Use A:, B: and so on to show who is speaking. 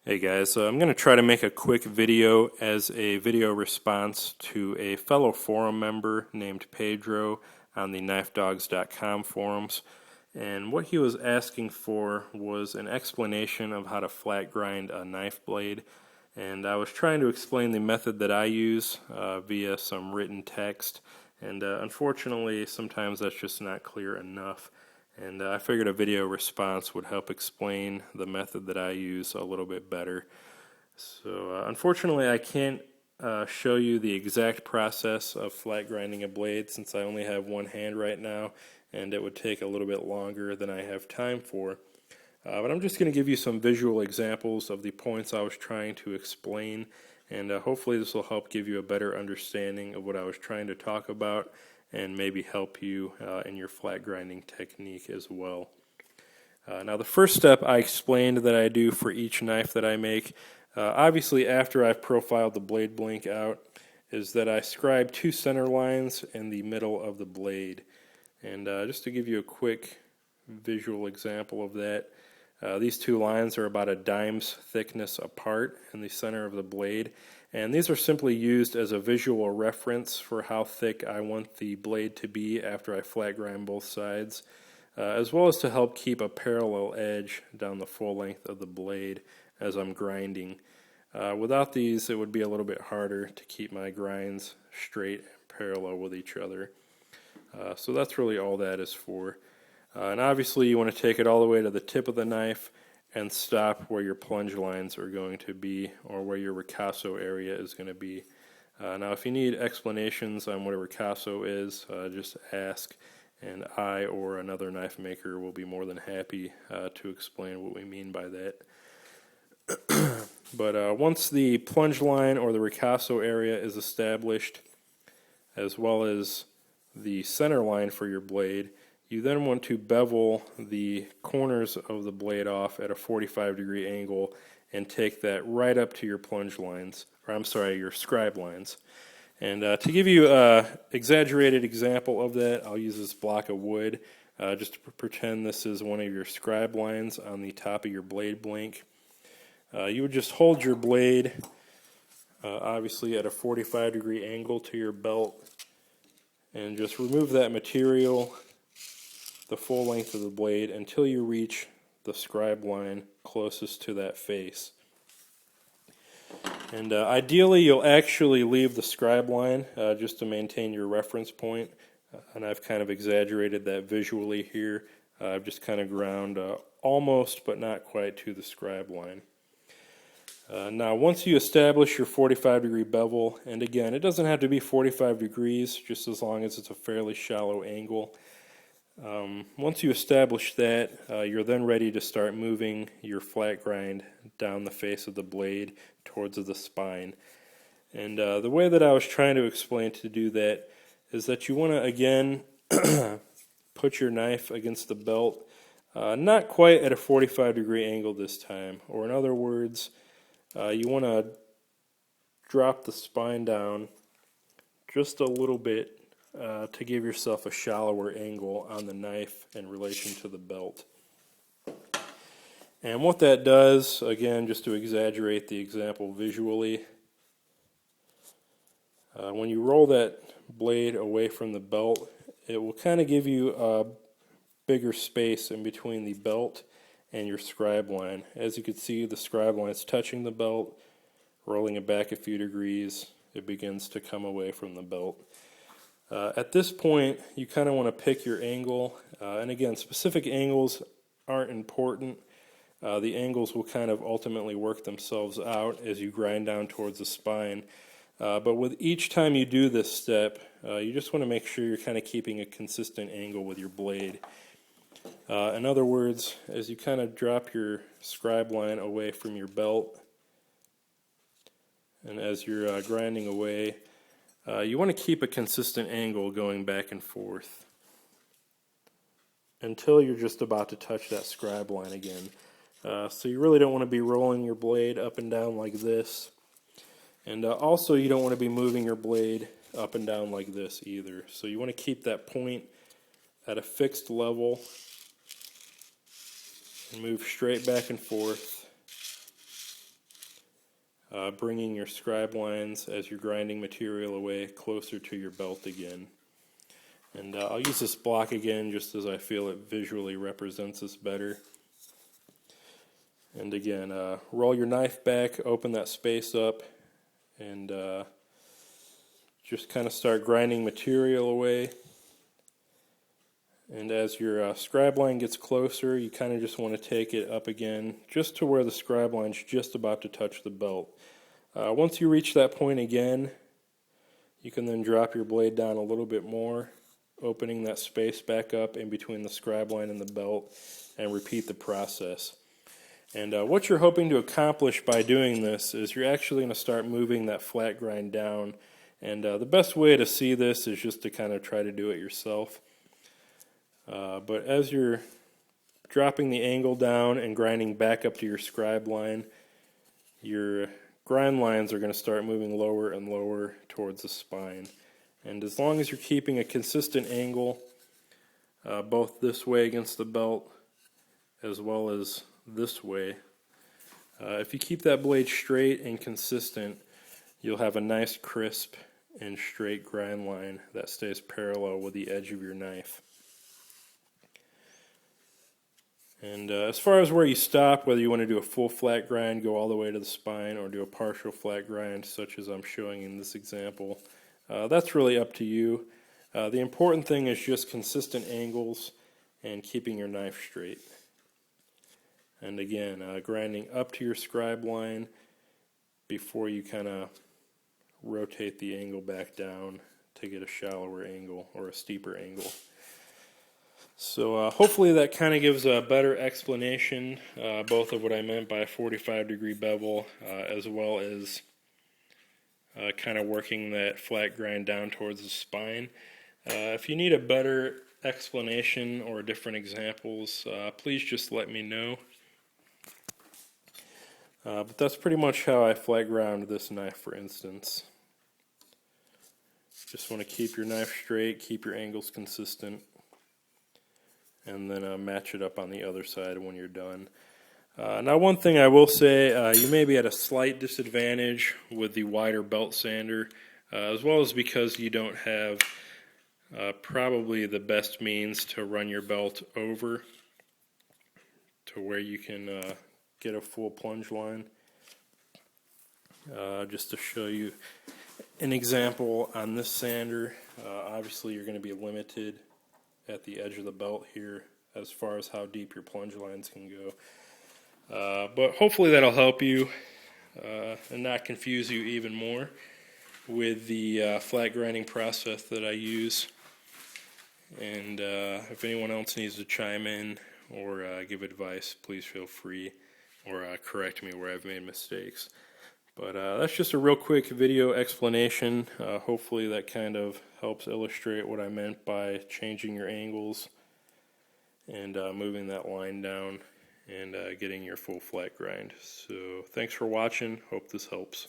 A: Hey guys, I'm going to try to make a quick video as a video response to a fellow forum member named Pedro on the knifedogs.com forums. And what he was asking for was an explanation of how to flat grind a knife blade. And I was trying to explain the method that I use via some written text. And unfortunately, sometimes that's just not clear enough. And I figured a video response would help explain the method that I use a little bit better. So unfortunately I can't show you the exact process of flat grinding a blade since I only have one hand right now, and it would take a little bit longer than I have time for. But I'm just going to give you some visual examples of the points I was trying to explain, and hopefully this will help give you a better understanding of what I was trying to talk about and maybe help you in your flat grinding technique as well. Now the first step I explained that I do for each knife that I make, obviously after I've profiled the blade blank out, is that I scribe two center lines in the middle of the blade. And just to give you a quick visual example of that, these two lines are about a dime's thickness apart in the center of the blade, and these are simply used as a visual reference for how thick I want the blade to be after I flat grind both sides, as well as to help keep a parallel edge down the full length of the blade as I'm grinding. Without these, it would be a little bit harder to keep my grinds straight and parallel with each other. So that's really all that is for. And obviously you want to take it all the way to the tip of the knife and stop where your plunge lines are going to be, or where your ricasso area is going to be. Now if you need explanations on what a ricasso is, just ask, and I or another knife maker will be more than happy to explain what we mean by that. But once the plunge line or the ricasso area is established, as well as the center line for your blade, you then want to bevel the corners of the blade off at a 45-degree angle and take that right up to your plunge lines, or I'm sorry, your scribe lines. And to give you an exaggerated example of that, I'll use this block of wood just to pretend this is one of your scribe lines on the top of your blade blank. You would just hold your blade obviously at a 45-degree angle to your belt and just remove that material the full length of the blade until you reach the scribe line closest to that face. And ideally you'll actually leave the scribe line just to maintain your reference point, and I've kind of exaggerated that visually here. I've just kind of ground almost but not quite to the scribe line. Now once you establish your 45-degree bevel, and again it doesn't have to be 45 degrees just as long as it's a fairly shallow angle. Once you establish that, you're then ready to start moving your flat grind down the face of the blade towards the spine. And the way that I was trying to explain to do that is that you want to again put your knife against the belt, not quite at a 45-degree angle this time, or in other words, you want to drop the spine down just a little bit to give yourself a shallower angle on the knife in relation to the belt. And what that does, again, just to exaggerate the example visually, when you roll that blade away from the belt, it will kind of give you a bigger space in between the belt and your scribe line. As you can see, the scribe line is touching the belt. Rolling it back a few degrees, it begins to come away from the belt. At this point, you kind of want to pick your angle, and again, specific angles aren't important. The angles will kind of ultimately work themselves out as you grind down towards the spine. But with each time you do this step, you just want to make sure you're kind of keeping a consistent angle with your blade. In other words, as you kind of drop your scribe line away from your belt, and as you're grinding away, you want to keep a consistent angle going back and forth until you're just about to touch that scribe line again. So you really don't want to be rolling your blade up and down like this. And also you don't want to be moving your blade up and down like this either. So you want to keep that point at a fixed level and move straight back and forth bringing your scribe lines as you're grinding material away closer to your belt again. And I'll use this block again just as I feel it visually represents this better. And again, roll your knife back, open that space up, and just kind of start grinding material away. And as your scribe line gets closer, you kind of just want to take it up again, just to where the scribe line's just about to touch the belt. Once you reach that point again, you can then drop your blade down a little bit more, opening that space back up in between the scribe line and the belt, and repeat the process. And what you're hoping to accomplish by doing this is you're actually going to start moving that flat grind down. And the best way to see this is just to kind of try to do it yourself. But as you're dropping the angle down and grinding back up to your scribe line, your grind lines are going to start moving lower and lower towards the spine. And as long as you're keeping a consistent angle, both this way against the belt as well as this way, if you keep that blade straight and consistent, you'll have a nice crisp and straight grind line that stays parallel with the edge of your knife. And as far as where you stop, whether you want to do a full flat grind, go all the way to the spine, or do a partial flat grind such as I'm showing in this example, that's really up to you. The important thing is just consistent angles and keeping your knife straight. And again, grinding up to your scribe line before you kind of rotate the angle back down to get a shallower angle or a steeper angle. So hopefully that kind of gives a better explanation, both of what I meant by a 45-degree bevel, as well as kind of working that flat grind down towards the spine. If you need a better explanation or different examples, please just let me know. But that's pretty much how I flat ground this knife, for instance. Just want to keep your knife straight, keep your angles consistent, and then match it up on the other side when you're done. Now, one thing I will say, you may be at a slight disadvantage with the wider belt sander, as well as because you don't have probably the best means to run your belt over to where you can get a full plunge line. Just to show you an example on this sander, obviously you're going to be limited at the edge of the belt here as far as how deep your plunge lines can go. But hopefully that'll help you and not confuse you even more with the flat grinding process that I use. And if anyone else needs to chime in or give advice, please feel free, or correct me where I've made mistakes. But that's just a real quick video explanation. Hopefully that kind of helps illustrate what I meant by changing your angles and moving that line down and getting your full flat grind. So thanks for watching. Hope this helps.